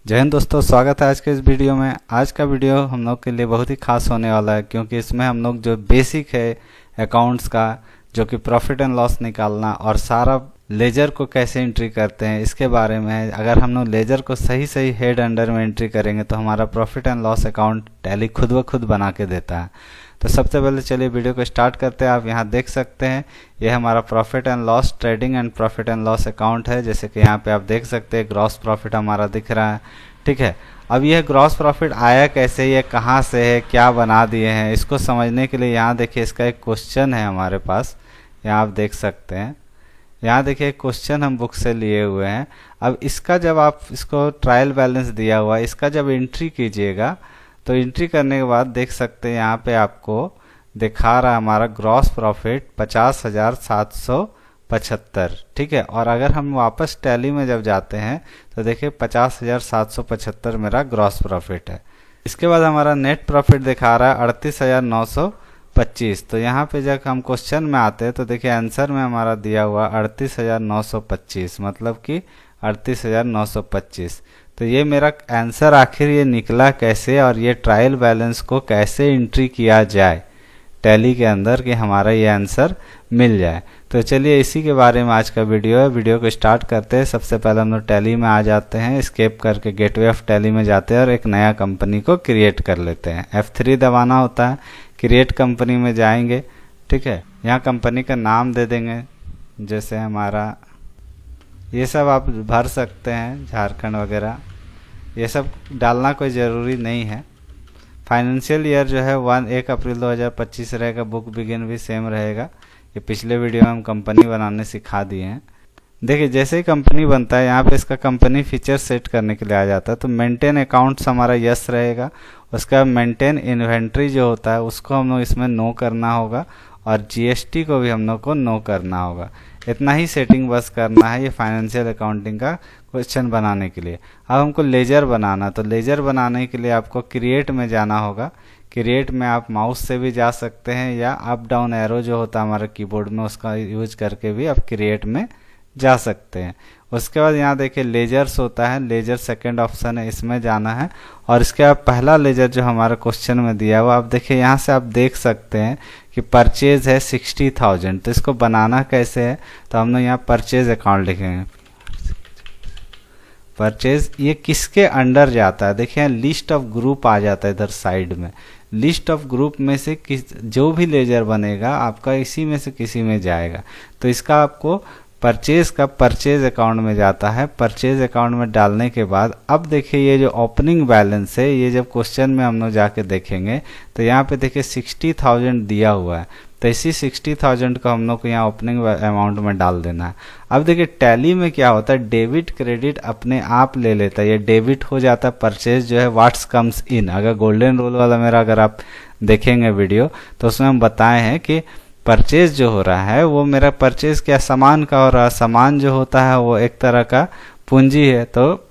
जय हिंद दोस्तों, स्वागत है आज के इस वीडियो में। आज का वीडियो हम लोग के लिए बहुत ही खास होने वाला है, क्योंकि इसमें हम लोग जो बेसिक है अकाउंट्स का, जो कि प्रॉफिट एंड लॉस निकालना और सारा लेजर को कैसे एंट्री करते हैं इसके बारे में है। अगर हम लोग लेजर को सही सही हेड अंडर में एंट्री करेंगे तो हमारा profit and loss account tally खुद ब खुद बना के देता है। तो सबसे पहले चलिए वीडियो को स्टार्ट करते हैं। आप यहाँ देख सकते हैं ये हमारा profit and loss trading and profit and loss account है। जैसे कि यहाँ पे आप देख सकते हैं ग्रॉस प्रॉफिट हमारा दिख रहा है, ठीक है। अब यह ग्रॉस प्रॉफिट आया कैसे, ये कहाँ से है, क्या बना दिए हैं, इसको समझने के लिए यहाँ देखिए इसका एक क्वेश्चन है हमारे पास। यहाँ आप देख सकते हैं, यहाँ देखिए क्वेश्चन हम बुक से लिए हुए हैं। अब इसका जब आप इसको ट्रायल बैलेंस दिया हुआ है, इसका जब एंट्री कीजिएगा तो एंट्री करने के बाद देख सकते हैं यहाँ पे आपको दिखा रहा है हमारा ग्रॉस प्रॉफिट 50,775, ठीक है। और अगर हम वापस टैली में जब जाते हैं तो देखिए 50,775 मेरा ग्रॉस प्रॉफिट है। इसके बाद हमारा नेट प्रॉफिट दिखा रहा है 38,925। तो यहाँ पे जब हम क्वेश्चन में आते हैं तो देखिए आंसर में हमारा दिया हुआ 38,925, मतलब कि 38,925। तो ये मेरा आंसर आखिर ये निकला कैसे और ये ट्रायल बैलेंस को कैसे एंट्री किया जाए टैली के अंदर कि हमारा ये आंसर मिल जाए। तो चलिए इसी के बारे में आज का वीडियो है। वीडियो को स्टार्ट करते हैं। सबसे पहले हम लोग टैली में आ जाते हैं, एस्केप करके गेटवे ऑफ टैली में जाते हैं और एक नया कंपनी को क्रिएट कर लेते हैं। F3 दबाना होता है, क्रिएट कंपनी में जाएंगे, ठीक है। यहाँ कंपनी का नाम दे देंगे, जैसे हमारा ये सब आप भर सकते हैं, झारखंड वगैरह, ये सब डालना कोई ज़रूरी नहीं है। फाइनेंशियल ईयर जो है 1 अप्रैल 2025 रहेगा। बुक बिगिन भी सेम रहेगा। ये पिछले वीडियो में हम कंपनी बनाने सिखा दिए हैं। देखिए जैसे ही कंपनी बनता है यहाँ पे इसका कंपनी फीचर सेट करने के लिए आ जाता है। तो मेंटेन अकाउंट्स हमारा यस रहेगा। उसका मेंटेन इन्वेंट्री जो होता है उसको हम लोग इसमें नो करना होगा और जीएसटी को भी हम लोग को नो करना होगा। इतना ही सेटिंग बस करना है ये फाइनेंशियल अकाउंटिंग का क्वेश्चन बनाने के लिए। अब हमको लेजर बनाना, तो लेजर बनाने के लिए आपको क्रिएट में जाना होगा। क्रिएट में आप माउस से भी जा सकते हैं या अप डाउन एरो जो होता है हमारे कीबोर्ड में उसका यूज करके भी आप क्रिएट में जा सकते हैं। उसके बाद यहाँ देखिए लेजर्स होता है, लेजर सेकंड ऑप्शन है, इसमें जाना है। और इसके बाद पहला लेजर जो हमारा क्वेश्चन में दिया हुआ आप देखिए यहाँ से आप देख सकते हैं कि परचेज है 60,000। तो इसको बनाना कैसे है, तो हम लोग यहाँ परचेज अकाउंट लिखेंगे। परचेज ये किसके अंडर जाता है, देखिए लिस्ट ऑफ ग्रुप आ जाता है इधर साइड में। लिस्ट ऑफ ग्रुप में से जो भी लेजर बनेगा आपका इसी में से किसी में जाएगा। तो इसका आपको परचेज का परचेज अकाउंट में जाता है। परचेज अकाउंट में डालने के बाद अब देखिए ये जो ओपनिंग बैलेंस है, ये जब क्वेश्चन में हम लोग जाके देखेंगे तो यहाँ पे देखिए 60,000 दिया हुआ है। तो इसी 60,000 को हम लोग को यहाँ ओपनिंग अमाउंट में डाल देना है। अब देखिए टैली में क्या होता है, डेबिट क्रेडिट अपने आप ले लेता है, ये डेबिट हो जाता है। परचेज जो है व्हाट्स कम्स इन, अगर गोल्डन रूल वाला मेरा अगर आप देखेंगे वीडियो तो उसमें हम बताए हैं कि परचेज जो हो रहा है वो मेरा परचेज क्या सामान का हो रहा है। सामान जो होता है वो एक तरह का पूंजी है। तो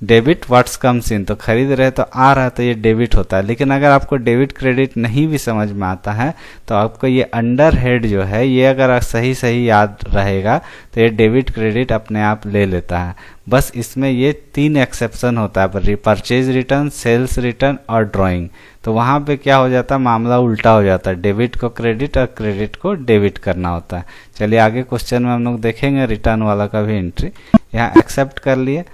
डेबिट व्हाट्स कम्स इन, तो खरीद रहे तो आ रहा है तो ये डेबिट होता है। लेकिन अगर आपको डेबिट क्रेडिट नहीं भी समझ में आता है तो आपको ये अंडर हेड जो है ये अगर सही सही याद रहेगा तो ये डेबिट क्रेडिट अपने आप ले लेता है। बस इसमें ये 3 एक्सेप्शन होता है, परचेज रिटर्न, सेल्स रिटर्न और ड्राइंग। तो वहाँ पे क्या हो जाता है, मामला उल्टा हो जाता है, डेबिट को क्रेडिट और क्रेडिट को डेबिट करना होता है। चलिए आगे क्वेश्चन में हम लोग देखेंगे रिटर्न वाला का भी एंट्री। यहाँ एक्सेप्ट कर लिए,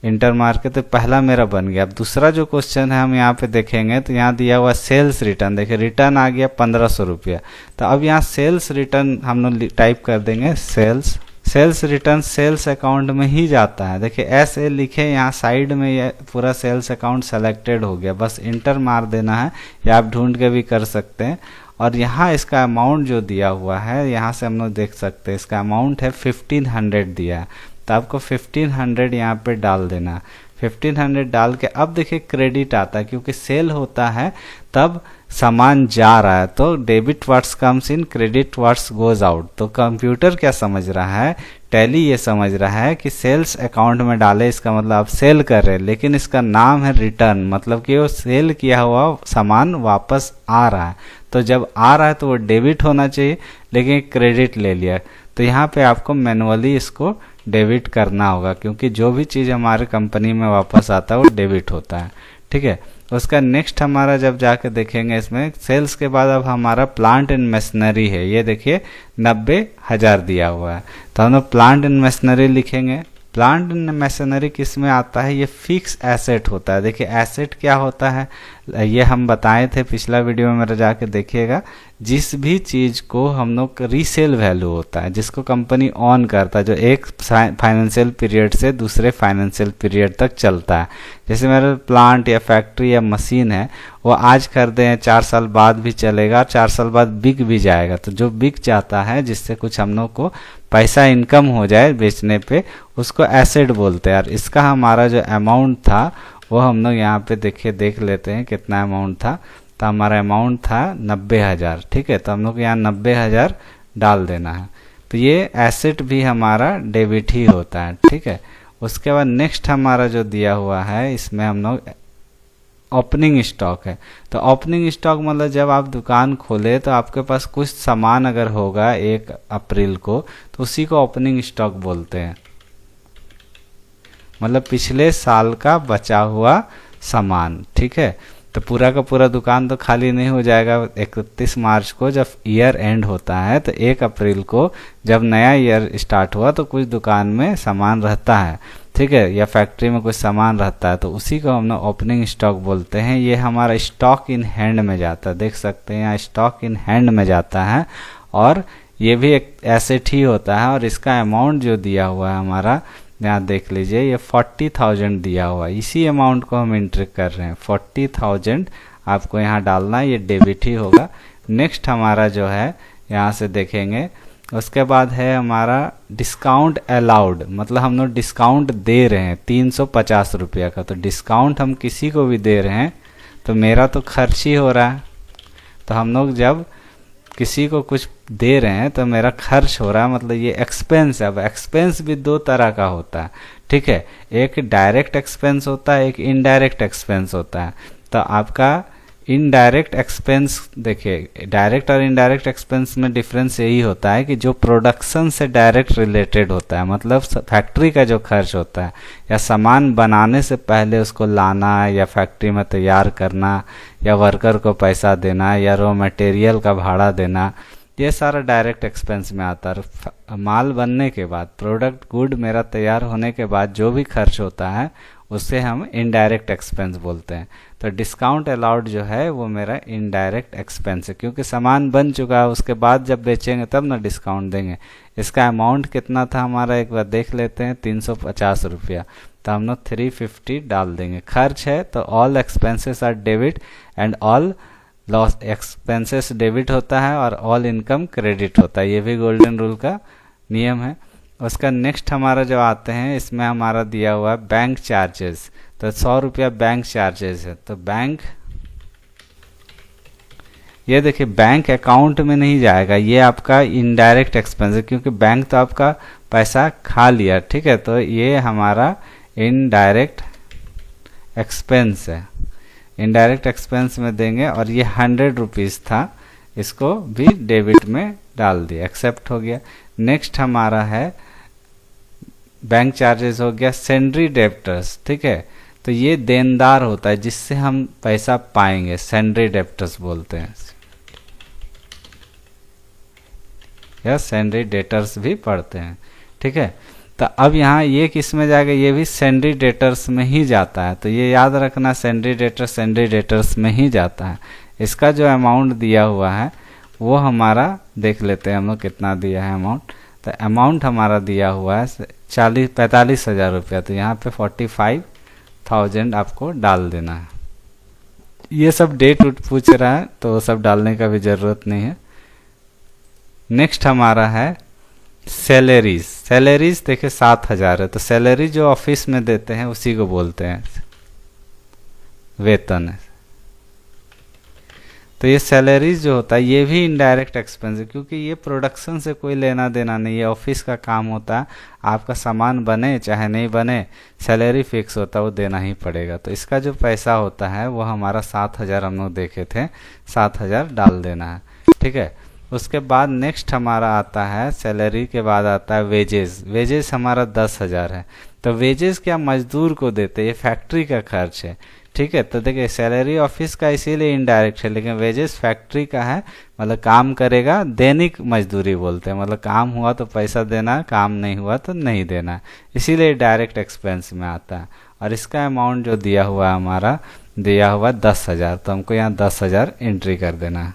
इंटर मार के, तो पहला मेरा बन गया। अब दूसरा जो क्वेश्चन है हम यहाँ पे देखेंगे तो यहाँ दिया हुआ सेल्स रिटर्न, देखिए रिटर्न आ गया 1500 रुपया। तो अब यहाँ सेल्स रिटर्न हम लोग टाइप कर देंगे, सेल्स रिटर्न सेल्स अकाउंट में ही जाता है। देखिए ऐसे लिखे यहाँ साइड में, ये पूरा सेल्स अकाउंट सेलेक्टेड हो गया। बस इंटर मार देना है या आप ढूंढ के भी कर सकते हैं। और यहाँ इसका अमाउंट जो दिया हुआ है यहाँ से हम लोग देख सकते हैं इसका अमाउंट है 1500 दिया है। तो आपको 1500 यहाँ पे डाल देना। 1500 डाल के अब देखिए क्रेडिट आता है, क्योंकि सेल होता है तब सामान जा रहा है। तो debit what's comes in, credit what's goes out. तो कंप्यूटर क्या समझ रहा है, टैली ये समझ रहा है कि सेल्स अकाउंट में डाले, इसका मतलब आप सेल कर रहे हैं, लेकिन इसका नाम है रिटर्न, मतलब कि वो सेल किया हुआ सामान वापस आ रहा है। तो जब आ रहा है तो वो डेबिट होना चाहिए, लेकिन क्रेडिट ले लिया। तो यहाँ पे आपको मैनुअली इसको डेबिट करना होगा, क्योंकि जो भी चीज़ हमारे कंपनी में वापस आता है वो डेबिट होता है। ठीक है, उसका नेक्स्ट हमारा जब जाके देखेंगे इसमें सेल्स के बाद अब हमारा प्लांट एंड मशीनरी है। ये देखिए 90,000 दिया हुआ है, तो हम लोग प्लांट एंड मशीनरी लिखेंगे। प्लांट एंड मशीनरी किस में आता है? ये फिक्स एसेट होता है। देखिए एसेट क्या होता है, ये हम बताए थे पिछला वीडियो में, मेरा जाके देखिएगा। जिस भी चीज़ को हम लोग रीसेल वैल्यू होता है, जिसको कंपनी ऑन करता है, जो एक फाइनेंशियल पीरियड से दूसरे फाइनेंशियल पीरियड तक चलता है। जैसे मेरा प्लांट या फैक्ट्री या मशीन है, वो आज खरीदे हैं, 4 साल बाद भी चलेगा, 4 साल बाद बिक भी जाएगा। तो जो बिक जाता है, जिससे कुछ हम लोग को पैसा इनकम हो जाए बेचने पे, उसको एसेट बोलते हैं। और इसका हमारा जो अमाउंट था वो हम लोग यहाँ पे देखिए देख लेते हैं कितना अमाउंट था। तो हमारा अमाउंट था 90,000। ठीक है, तो हम लोग यहाँ 90,000 डाल देना है। तो ये एसेट भी हमारा डेबिट ही होता है। ठीक है, उसके बाद नेक्स्ट हमारा जो दिया हुआ है, इसमें हम लोग ओपनिंग स्टॉक है। तो ओपनिंग स्टॉक मतलब जब आप दुकान खोले तो आपके पास कुछ सामान अगर होगा 1 अप्रैल को, तो उसी को ओपनिंग स्टॉक बोलते हैं। मतलब पिछले साल का बचा हुआ सामान। ठीक है, तो पूरा का पूरा दुकान तो खाली नहीं हो जाएगा। 31 मार्च को जब ईयर एंड होता है, तो 1 अप्रैल को जब नया ईयर स्टार्ट हुआ तो कुछ दुकान में सामान रहता है। ठीक है, या फैक्ट्री में कुछ सामान रहता है, तो उसी को हम लोग ओपनिंग स्टॉक बोलते हैं। ये हमारा स्टॉक इन हैंड में जाता है, देख सकते हैं यहाँ स्टॉक इन हैंड में जाता है। और ये भी एक एसेट ही होता है। और इसका अमाउंट जो दिया हुआ है हमारा, यहाँ देख लीजिए, ये 40,000 दिया हुआ है। इसी अमाउंट को हम एंट्री कर रहे हैं, 40,000 आपको यहाँ डालना है, ये डेबिट ही होगा। नेक्स्ट हमारा जो है यहाँ से देखेंगे, उसके बाद है हमारा डिस्काउंट अलाउड। मतलब हम लोग डिस्काउंट दे रहे हैं 350 रुपया का। तो डिस्काउंट हम किसी को भी दे रहे हैं, तो मेरा तो खर्च ही हो रहा है। तो हम लोग जब किसी को कुछ दे रहे हैं तो मेरा खर्च हो रहा है, मतलब ये एक्सपेंस है। अब एक्सपेंस भी 2 तरह का होता है। ठीक है, एक डायरेक्ट एक्सपेंस होता है, एक इनडायरेक्ट एक्सपेंस होता है। तो आपका इनडायरेक्ट एक्सपेंस, देखिए डायरेक्ट और इनडायरेक्ट एक्सपेंस में डिफरेंस यही होता है कि जो प्रोडक्शन से डायरेक्ट रिलेटेड होता है, मतलब फैक्ट्री का जो खर्च होता है, या सामान बनाने से पहले उसको लाना, या फैक्ट्री में तैयार करना, या वर्कर को पैसा देना, या रॉ मटेरियल का भाड़ा देना, ये सारा डायरेक्ट एक्सपेंस में आता है। माल बनने के बाद, प्रोडक्ट गुड मेरा तैयार होने के बाद जो भी खर्च होता है, उसे हम इनडायरेक्ट एक्सपेंस बोलते हैं। तो डिस्काउंट अलाउड जो है वो मेरा इनडायरेक्ट एक्सपेंस है, क्योंकि सामान बन चुका है, उसके बाद जब बेचेंगे तब ना डिस्काउंट देंगे। इसका अमाउंट कितना था हमारा, एक बार देख लेते हैं, 350 रुपया। तो हम लोग 350 डाल देंगे। खर्च है तो all expenses are debit and all loss expenses debit होता है, और ऑल इनकम क्रेडिट होता है। ये भी गोल्डन रूल का नियम है। उसका नेक्स्ट हमारा जो आते हैं, इसमें हमारा दिया हुआ है बैंक चार्जेस। तो 100 रुपया बैंक चार्जेस है। तो बैंक, ये देखिए बैंक अकाउंट में नहीं जाएगा, ये आपका इनडायरेक्ट एक्सपेंस है, क्योंकि बैंक तो आपका पैसा खा लिया। ठीक है, तो ये हमारा इनडायरेक्ट एक्सपेंस है। इनडायरेक्ट एक्सपेंस में देंगे। और ये 100 रुपीज़ था, इसको भी डेबिट में डाल दिया, एक्सेप्ट हो गया। नेक्स्ट हमारा है बैंक चार्जेस हो गया। सेंड्री डेप्टर्स, ठीक है, तो ये देनदार होता है जिससे हम पैसा पाएंगे, सेंड्री डेप्टर्स बोलते हैं, या सेंड्री डेटर्स भी पढ़ते हैं। ठीक है, तो अब यहाँ ये किस में जाएगा, ये भी सेंड्री डेटर्स में ही जाता है। तो ये याद रखना, सेंड्री डेटर्स में ही जाता है। इसका जो अमाउंट दिया हुआ है वो हमारा देख लेते हैं हम लोग कितना दिया है अमाउंट। तो अमाउंट हमारा दिया हुआ है 45,000 रुपया। तो यहाँ पे 45,000 आपको डाल देना है। ये सब डेट पूछ रहा है तो सब डालने का भी ज़रूरत नहीं है। नेक्स्ट हमारा है सैलरीज। सैलरीज देखिए 7,000 है। तो सैलरी जो ऑफिस में देते हैं उसी को बोलते हैं वेतन है। तो ये सैलरीज जो होता है ये भी इनडायरेक्ट एक्सपेंस है, क्योंकि ये प्रोडक्शन से कोई लेना देना नहीं है, ऑफिस का काम होता है। आपका सामान बने चाहे नहीं बने, सैलरी फिक्स होता है, वो देना ही पड़ेगा। तो इसका जो पैसा होता है वो हमारा 7,000 हम लोग देखे थे, 7,000 डाल देना है। ठीक है, उसके बाद नेक्स्ट हमारा आता है सैलरी के बाद आता है वेजेस। वेजेस हमारा 10,000 है। तो वेजेस क्या मजदूर को देते हैं, ये फैक्ट्री का खर्च है। ठीक है, तो देखिए सैलरी ऑफिस का इसीलिए इनडायरेक्ट है, लेकिन वेजेस फैक्ट्री का है, मतलब काम करेगा, दैनिक मजदूरी बोलते हैं, मतलब काम हुआ तो पैसा देना, काम नहीं हुआ तो नहीं देना, इसीलिए डायरेक्ट एक्सपेंस में आता है। और इसका अमाउंट जो दिया हुआ है हमारा, दिया हुआ 10,000, तो हमको यहाँ 10,000 एंट्री कर देना है।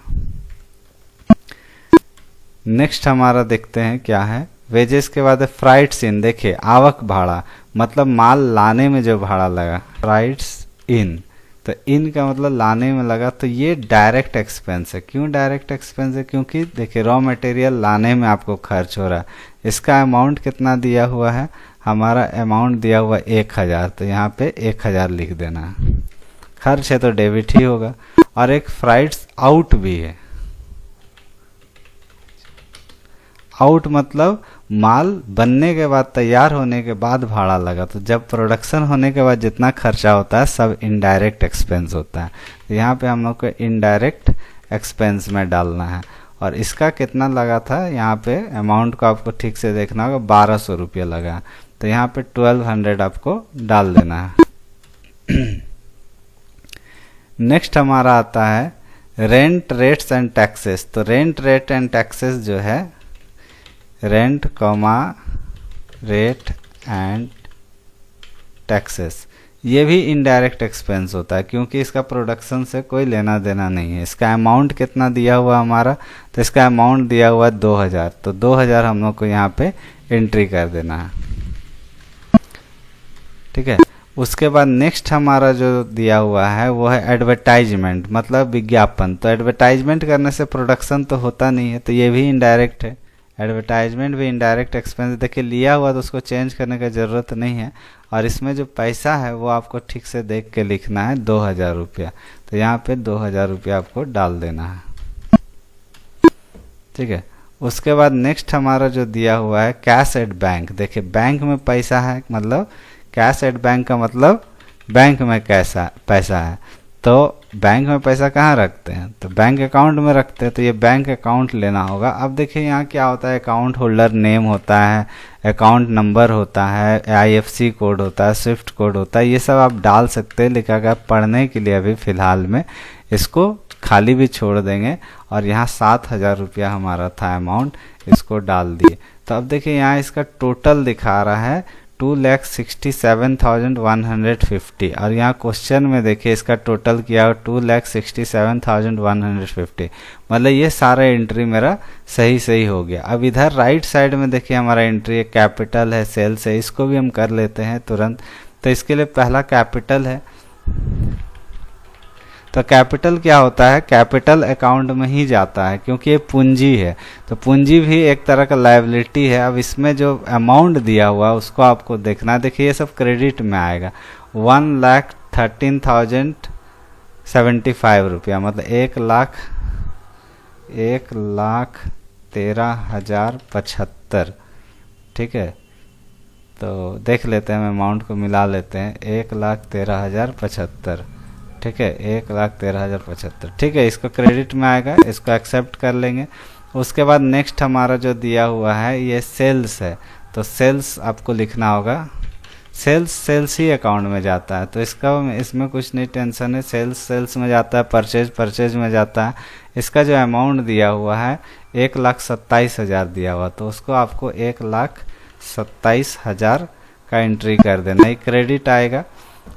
नेक्स्ट हमारा देखते हैं क्या है, वेजेस के बाद फ्राइट्स इन। देखिए आवक भाड़ा, मतलब माल लाने में जो भाड़ा लगा, फ्राइट्स इन, तो इन का मतलब लाने में लगा, तो ये डायरेक्ट एक्सपेंस है। क्यों डायरेक्ट एक्सपेंस है, क्योंकि देखिए रॉ मटेरियल लाने में आपको खर्च हो रहा है। इसका अमाउंट कितना दिया हुआ है, हमारा अमाउंट दिया हुआ 1,000, तो यहाँ पे 1,000 लिख देना। खर्च है तो डेबिट ही होगा। और एक फ्राइट्स आउट भी है। आउट मतलब माल बनने के बाद, तैयार होने के बाद भाड़ा लगा, तो जब प्रोडक्शन होने के बाद जितना खर्चा होता है सब इनडायरेक्ट एक्सपेंस होता है। तो यहाँ पे हम लोग को इनडायरेक्ट एक्सपेंस में डालना है। और इसका कितना लगा था, यहाँ पे अमाउंट को आपको ठीक से देखना होगा, 1200 रुपये लगा, तो यहाँ पे 1200 आपको डाल देना है। नेक्स्ट हमारा आता है रेंट रेट्स एंड टैक्सेस। तो रेंट रेट एंड टैक्सेस जो है, rent comma rate and taxes, ये भी इनडायरेक्ट एक्सपेंस होता है, क्योंकि इसका प्रोडक्शन से कोई लेना देना नहीं है। इसका अमाउंट कितना दिया हुआ हमारा, तो इसका अमाउंट दिया हुआ 2,000, तो 2,000 हम लोग को यहाँ पे एंट्री कर देना है। ठीक है, उसके बाद नेक्स्ट हमारा जो दिया हुआ है वो है एडवर्टाइजमेंट, मतलब विज्ञापन। तो एडवर्टाइजमेंट करने से प्रोडक्शन तो होता नहीं है, तो ये भी इनडायरेक्ट है। एडवर्टाइजमेंट भी इनडायरेक्ट एक्सपेंस। देखिए लिया हुआ तो उसको चेंज करने का ज़रूरत नहीं है। और इसमें जो पैसा है वो आपको ठीक से देख के लिखना है, 2,000 रुपया, तो यहाँ पे 2,000 रुपया आपको डाल देना है। ठीक है, उसके बाद नेक्स्ट हमारा जो दिया हुआ है कैश एट बैंक। देखिए बैंक में पैसा है, मतलब कैश एट बैंक का मतलब बैंक में कैसा पैसा है। तो बैंक में पैसा कहाँ रखते हैं, तो बैंक अकाउंट में रखते हैं, तो ये बैंक अकाउंट लेना होगा। अब देखिए यहाँ क्या होता है, अकाउंट होल्डर नेम होता है, अकाउंट नंबर होता है, IFSC कोड होता है, स्विफ्ट कोड होता है, ये सब आप डाल सकते हैं। लिखा गया पढ़ने के लिए अभी फ़िलहाल में इसको खाली भी छोड़ देंगे। और यहाँ 7,000 रुपया हमारा था अमाउंट, इसको डाल दिए। तो अब देखिए यहाँ इसका टोटल दिखा रहा है 2,67,150। और यहाँ क्वेश्चन में देखिए इसका टोटल किया 2,67,150, मतलब ये सारा एंट्री मेरा सही सही हो गया। अब इधर राइट साइड में देखिए हमारा एंट्री है, कैपिटल है, सेल्स है, इसको भी हम कर लेते हैं तुरंत। तो इसके लिए पहला कैपिटल है, तो कैपिटल क्या होता है, कैपिटल अकाउंट में ही जाता है, क्योंकि ये पूंजी है। तो पूंजी भी एक तरह का लायबिलिटी है। अब इसमें जो अमाउंट दिया हुआ है उसको आपको देखना। देखिए ये सब क्रेडिट में आएगा, 1,13,075 रुपया, मतलब 1,13,075। ठीक है, तो देख लेते हैं, हम अमाउंट को मिला लेते हैं, 1,13,075। ठीक है, 1,13,075। ठीक है, इसको क्रेडिट में आएगा, इसको एक्सेप्ट कर लेंगे। उसके बाद नेक्स्ट हमारा जो दिया हुआ है ये सेल्स है, तो सेल्स आपको लिखना होगा। सेल्स ही अकाउंट में जाता है, तो इसमें कुछ नहीं टेंशन है। सेल्स में जाता है, परचेज में जाता है। इसका जो अमाउंट दिया हुआ है 1,27,000 दिया हुआ, तो उसको आपको 1,27,000 का एंट्री कर देना, ये क्रेडिट आएगा।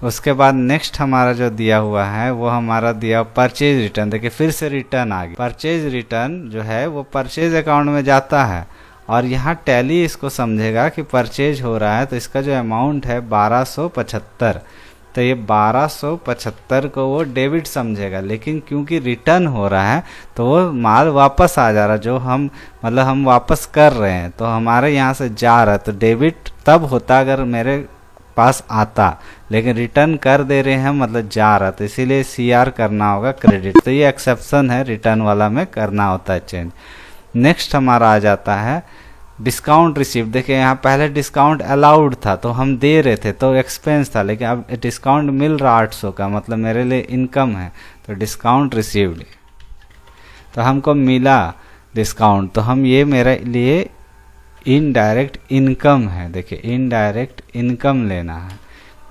उसके बाद नेक्स्ट हमारा जो दिया हुआ है वो हमारा दिया परचेज रिटर्न। देखिए फिर से रिटर्न आ गया। परचेज रिटर्न जो है वो परचेज अकाउंट में जाता है, और यहाँ टैली इसको समझेगा कि परचेज हो रहा है, तो इसका जो अमाउंट है 1,275, तो ये 1,275 को वो डेबिट समझेगा। लेकिन क्योंकि रिटर्न हो रहा है तो वो माल वापस आ जा रहा है, जो हम हम वापस कर रहे हैं, तो हमारे यहाँ से जा रहा है, तो डेबिट तब होता अगर मेरे पास आता, लेकिन रिटर्न कर दे रहे हैं मतलब जा रहा, तो इसीलिए CR करना होगा क्रेडिट। तो ये एक्सेप्शन है, रिटर्न वाला में करना होता है चेंज। नेक्स्ट हमारा आ जाता है डिस्काउंट रिसीव। देखिए यहाँ पहले डिस्काउंट अलाउड था, तो हम दे रहे थे तो एक्सपेंस था, लेकिन अब डिस्काउंट मिल रहा 800 का, मतलब मेरे लिए इनकम है, तो डिस्काउंट रिसीव्ड, तो हमको मिला डिस्काउंट, तो हम ये मेरे लिए इनडायरेक्ट इनकम है। देखिए इनडायरेक्ट इनकम लेना है,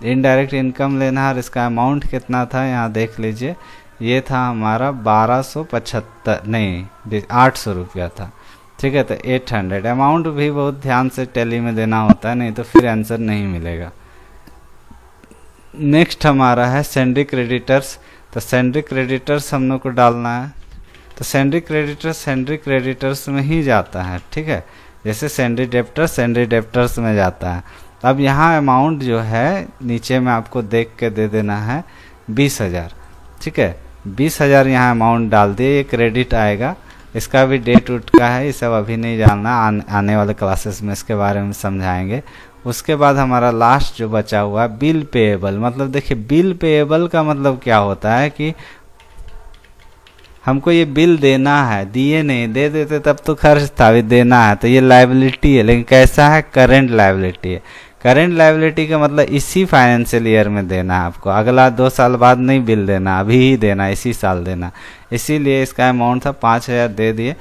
इनडायरेक्ट इनकम लेना है। और इसका अमाउंट कितना था यहाँ देख लीजिए, ये था हमारा 1275 नहीं 800 रुपया था, ठीक है। तो 800 अमाउंट भी बहुत ध्यान से टैली में देना होता है, नहीं तो फिर आंसर नहीं मिलेगा। नेक्स्ट हमारा है सेंड्री क्रेडिटर्स। तो सेंड्री क्रेडिटर्स हम लोग को डालना है, तो सेंड्री क्रेडिटर्स में ही जाता है, ठीक है। जैसे सेंड्री डेप्टर्स में जाता है। अब यहाँ अमाउंट जो है नीचे में आपको देख के दे देना है 20,000, ठीक है। 20,000 यहाँ अमाउंट डाल दिए, ये क्रेडिट आएगा। इसका भी डेट उट का है, ये सब अभी नहीं जानना, आने वाले क्लासेस में इसके बारे में समझाएंगे। उसके बाद हमारा लास्ट जो बचा हुआ है बिल पेएबल। मतलब देखिए बिल पेएबल का मतलब क्या होता है कि हमको ये बिल देना है, दिए नहीं, दे देते तब तो खर्च था, अभी देना है, तो ये लायबिलिटी है। लेकिन कैसा है, करेंट लायबिलिटी है। करेंट लायबिलिटी का मतलब इसी फाइनेंशियल ईयर में देना है आपको, अगला 2 साल बाद नहीं बिल देना, अभी ही देना, इसी साल देना। इसीलिए इसका अमाउंट था 5,000 दे दिए।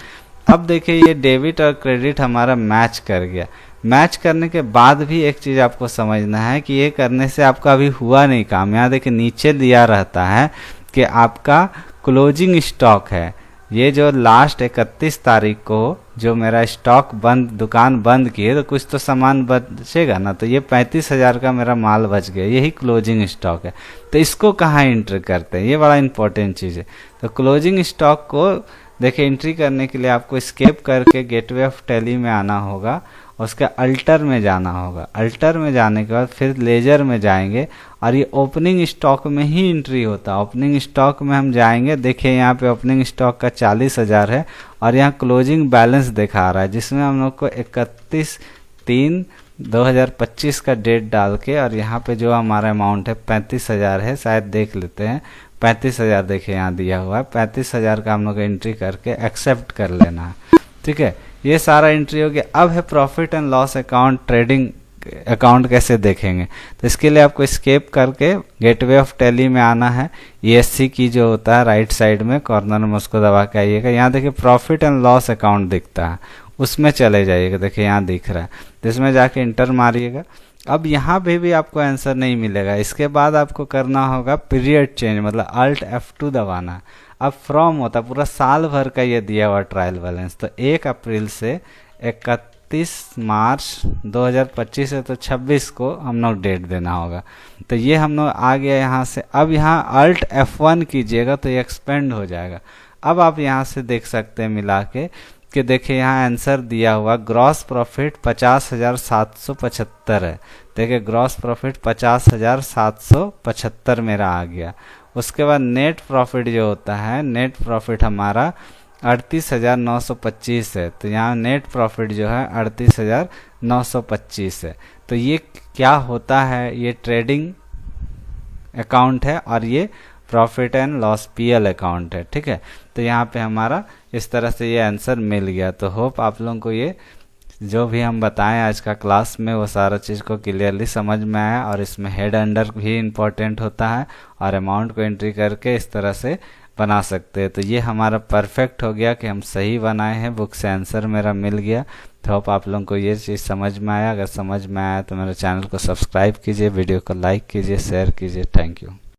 अब देखिए ये डेबिट और क्रेडिट हमारा मैच कर गया। मैच करने के बाद भी एक चीज़ आपको समझना है कि ये करने से आपका अभी हुआ नहीं काम। यहाँ देखिए नीचे दिया रहता है कि आपका क्लोजिंग स्टॉक है, ये जो लास्ट 31 तारीख को जो मेरा स्टॉक बंद, दुकान बंद की है, तो कुछ तो सामान बचेगा ना, तो ये 35,000 का मेरा माल बच गया, यही क्लोजिंग स्टॉक है। तो इसको कहाँ एंटर करते हैं, ये बड़ा इंपॉर्टेंट चीज़ है। तो क्लोजिंग स्टॉक को देखिए एंट्री करने के लिए आपको स्केप करके गेटवे ऑफ टैली में आना होगा, उसके अल्टर में जाना होगा। अल्टर में जाने के बाद फिर लेजर में जाएंगे और ये ओपनिंग स्टॉक में ही एंट्री होता है। ओपनिंग स्टॉक में हम जाएंगे, देखिए यहाँ पे ओपनिंग स्टॉक का 40,000 है और यहाँ क्लोजिंग बैलेंस दिखा रहा है, जिसमें हम लोग को 31/3/2025 का डेट डाल के, और यहाँ पे जो हमारा अमाउंट है 35,000 है, शायद देख लेते हैं 35,000 देखिए यहाँ दिया हुआ है। 35,000 का हम लोग एंट्री करके एक्सेप्ट कर लेना है, ठीक है। ये सारा एंट्री हो गया। अब है profit and loss account, trading account कैसे देखेंगे। तो इसके लिए आपको स्केप करके गेटवे ऑफ टैली में आना है। ESC की जो होता है राइट साइड में कॉर्नर में, उसको दबा के आइएगा। यहाँ देखिए प्रॉफिट एंड लॉस अकाउंट दिखता है, उसमें चले जाइएगा, देखिए यहाँ दिख रहा है, तो इसमें जाके इंटर मारिएगा। अब यहाँ पे भी आपको आंसर नहीं मिलेगा। इसके बाद आपको करना होगा पीरियड चेंज, मतलब Alt F2 दबाना। अब फ्रॉम होता पूरा साल भर का ये दिया हुआ ट्रायल बैलेंस, तो 1 अप्रैल से 31 मार्च 2025 है, तो 26 को हम लोग डेट देना होगा। तो ये हम लोग आ गया यहाँ से। अब यहाँ Alt F1 कीजिएगा तो ये एक्सपेंड हो जाएगा। अब आप यहाँ से देख सकते हैं मिला के कि देखिए यहाँ आंसर दिया हुआ ग्रॉस प्रॉफिट 50,775 है। देखिए ग्रॉस प्रॉफिट 50,775 मेरा आ गया। उसके बाद नेट प्रॉफिट जो होता है, नेट प्रॉफिट हमारा 38,925 है। तो यहाँ नेट प्रॉफिट जो है 38,925 है। तो ये क्या होता है, ये ट्रेडिंग अकाउंट है और ये profit and loss PL account है, ठीक है। तो यहाँ पे हमारा इस तरह से ये आंसर मिल गया। तो होप आप लोगों को ये जो भी हम बताएं आज का क्लास में वो सारा चीज़ को क्लियरली समझ में आया। और इसमें हेड अंडर भी इम्पोर्टेंट होता है और अमाउंट को एंट्री करके इस तरह से बना सकते हैं। तो ये हमारा परफेक्ट हो गया कि हम सही बनाए हैं, बुक से आंसर मेरा मिल गया। तो होप आप लोगों को ये चीज़ समझ में आया। अगर समझ में आया तो मेरे चैनल को सब्सक्राइब कीजिए, वीडियो को लाइक कीजिए, शेयर कीजिए। Thank you.